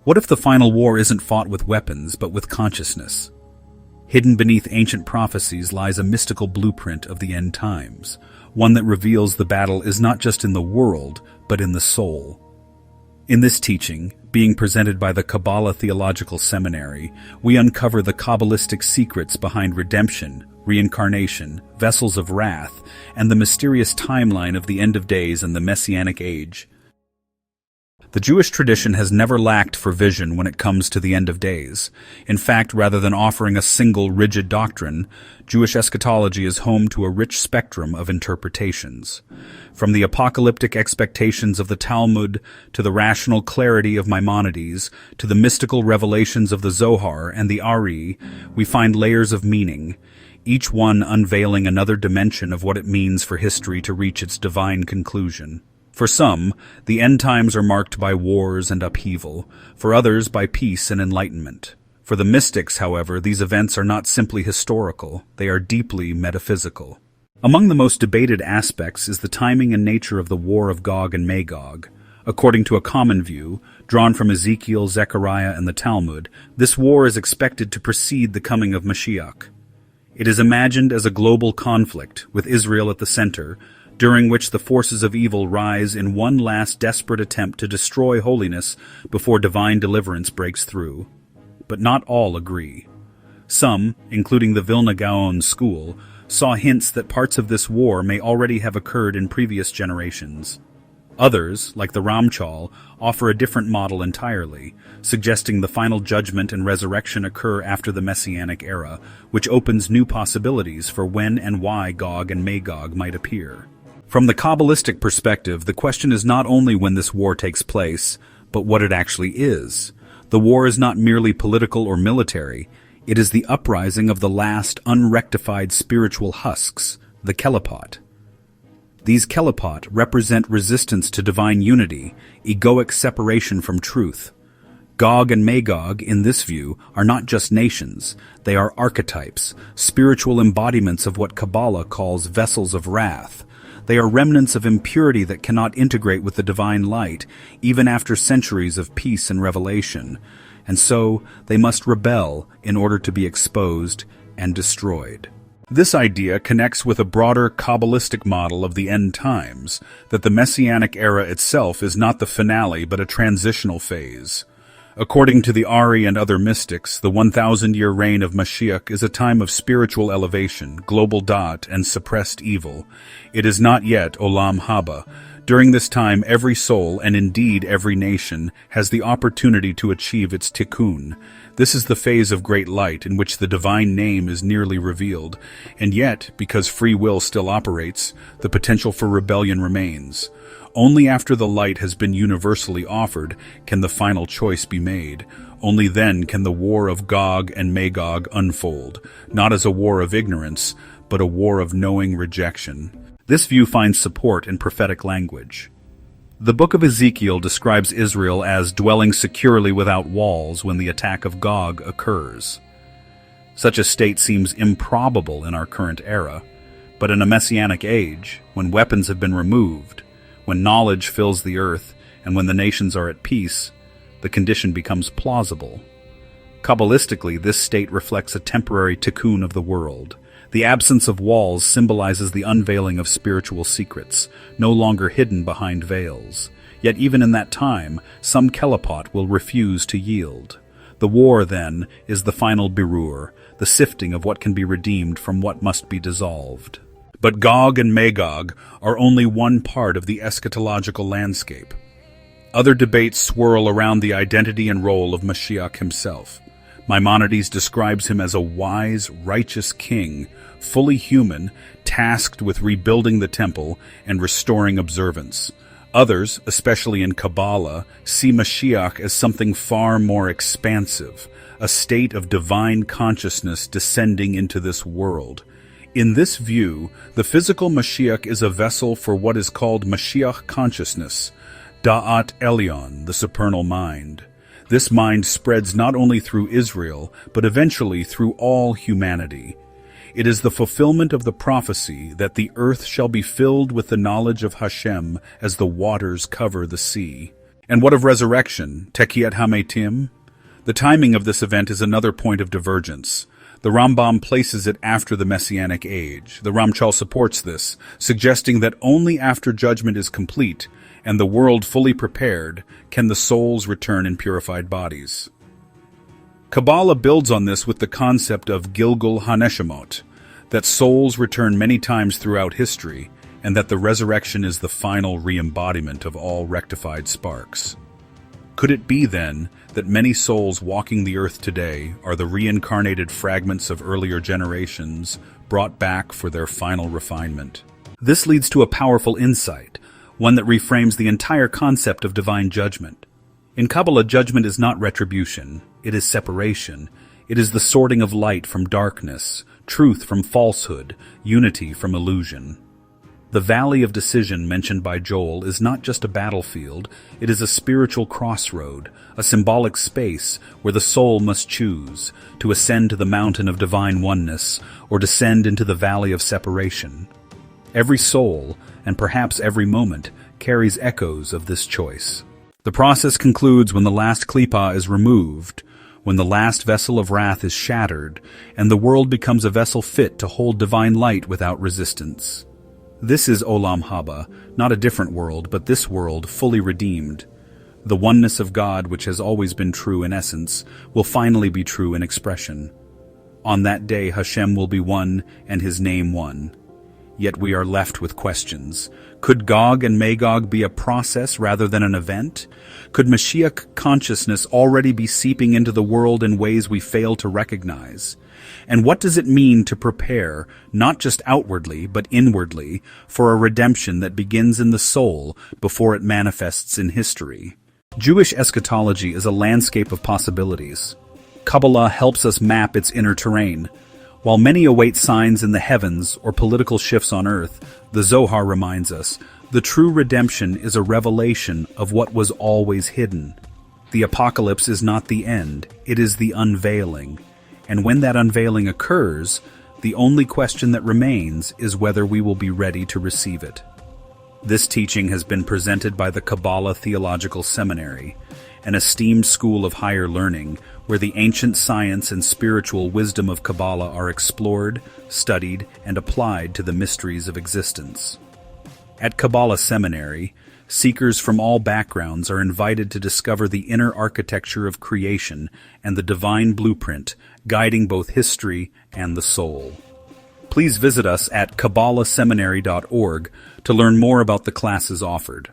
What if the final war isn't fought with weapons, but with consciousness? Hidden beneath ancient prophecies lies a mystical blueprint of the end times, one that reveals the battle is not just in the world, but in the soul. In this teaching, being presented by the Kabbalah Theological Seminary, we uncover the Kabbalistic secrets behind redemption, reincarnation, vessels of wrath, and the mysterious timeline of the end of days and the Messianic Age. The Jewish tradition has never lacked for vision when it comes to the end of days. In fact, rather than offering a single rigid doctrine, Jewish eschatology is home to a rich spectrum of interpretations. From the apocalyptic expectations of the Talmud to the rational clarity of Maimonides to the mystical revelations of the Zohar and the Ari, we find layers of meaning, each one unveiling another dimension of what it means for history to reach its divine conclusion. For some, the end times are marked by wars and upheaval, for others by peace and enlightenment. For the mystics, however, these events are not simply historical, they are deeply metaphysical. Among the most debated aspects is the timing and nature of the war of Gog and Magog. According to a common view, drawn from Ezekiel, Zechariah, and the Talmud, this war is expected to precede the coming of Mashiach. It is imagined as a global conflict, with Israel at the center, during which the forces of evil rise in one last desperate attempt to destroy holiness before divine deliverance breaks through. But not all agree. Some, including the Vilna Gaon school, saw hints that parts of this war may already have occurred in previous generations. Others, like the Ramchal, offer a different model entirely, suggesting the final judgment and resurrection occur after the Messianic era, which opens new possibilities for when and why Gog and Magog might appear. From the Kabbalistic perspective, the question is not only when this war takes place, but what it actually is. The war is not merely political or military, it is the uprising of the last unrectified spiritual husks, the Kelipot. These Kelipot represent resistance to divine unity, egoic separation from truth. Gog and Magog, in this view, are not just nations, they are archetypes, spiritual embodiments of what Kabbalah calls vessels of wrath. They are remnants of impurity that cannot integrate with the divine light, even after centuries of peace and revelation, and so they must rebel in order to be exposed and destroyed. This idea connects with a broader Kabbalistic model of the end times, that the Messianic era itself is not the finale but a transitional phase. According to the Ari and other mystics, the 1,000-year reign of Mashiach is a time of spiritual elevation, global dot, and suppressed evil. It is not yet Olam Haba. During this time, every soul, and indeed every nation, has the opportunity to achieve its tikkun. This is the phase of great light in which the divine name is nearly revealed, and yet, because free will still operates, the potential for rebellion remains. Only after the light has been universally offered can the final choice be made. Only then can the war of Gog and Magog unfold, not as a war of ignorance, but a war of knowing rejection. This view finds support in prophetic language. The book of Ezekiel describes Israel as dwelling securely without walls when the attack of Gog occurs. Such a state seems improbable in our current era, but in a Messianic age, when weapons have been removed, when knowledge fills the earth, and when the nations are at peace, the condition becomes plausible. Kabbalistically, this state reflects a temporary tikkun of the world. The absence of walls symbolizes the unveiling of spiritual secrets, no longer hidden behind veils. Yet even in that time, some Kelipot will refuse to yield. The war, then, is the final birur, the sifting of what can be redeemed from what must be dissolved. But Gog and Magog are only one part of the eschatological landscape. Other debates swirl around the identity and role of Mashiach himself. Maimonides describes him as a wise, righteous king, fully human, tasked with rebuilding the temple and restoring observance. Others, especially in Kabbalah, see Mashiach as something far more expansive, a state of divine consciousness descending into this world. In this view, the physical Mashiach is a vessel for what is called Mashiach Consciousness, Da'at Elyon, the supernal mind. This mind spreads not only through Israel, but eventually through all humanity. It is the fulfillment of the prophecy that the earth shall be filled with the knowledge of Hashem as the waters cover the sea. And what of resurrection, Tekiyat Hametim? The timing of this event is another point of divergence. The Rambam places it after the Messianic Age. The Ramchal supports this, suggesting that only after judgment is complete and the world fully prepared can the souls return in purified bodies. Kabbalah builds on this with the concept of gilgul haneshimot, that souls return many times throughout history, and that the resurrection is the final re-embodiment of all rectified sparks. Could it be, then, that many souls walking the earth today are the reincarnated fragments of earlier generations brought back for their final refinement? This leads to a powerful insight, one that reframes the entire concept of divine judgment. In Kabbalah, judgment is not retribution, it is separation. It is the sorting of light from darkness, truth from falsehood, unity from illusion. The valley of decision mentioned by Joel is not just a battlefield, it is a spiritual crossroad, a symbolic space where the soul must choose to ascend to the mountain of divine oneness or descend into the valley of separation. Every soul, and perhaps every moment, carries echoes of this choice. The process concludes when the last klipa is removed, when the last vessel of wrath is shattered, and the world becomes a vessel fit to hold divine light without resistance. This is Olam Haba, not a different world, but this world fully redeemed. The oneness of God, which has always been true in essence, will finally be true in expression. On that day Hashem will be one and his name one. Yet we are left with questions. Could Gog and Magog be a process rather than an event? Could Mashiach Consciousness already be seeping into the world in ways we fail to recognize? And what does it mean to prepare, not just outwardly, but inwardly, for a redemption that begins in the soul before it manifests in history? Jewish eschatology is a landscape of possibilities. Kabbalah helps us map its inner terrain. While many await signs in the heavens or political shifts on earth, the Zohar reminds us, the true redemption is a revelation of what was always hidden. The apocalypse is not the end, it is the unveiling. And when that unveiling occurs, the only question that remains is whether we will be ready to receive it. This teaching has been presented by the Kabbalah Theological Seminary, an esteemed school of higher learning where the ancient science and spiritual wisdom of Kabbalah are explored, studied, and applied to the mysteries of existence. At Kabbalah Seminary, seekers from all backgrounds are invited to discover the inner architecture of creation and the divine blueprint guiding both history and the soul. Please visit us at kabbalahseminary.org to learn more about the classes offered.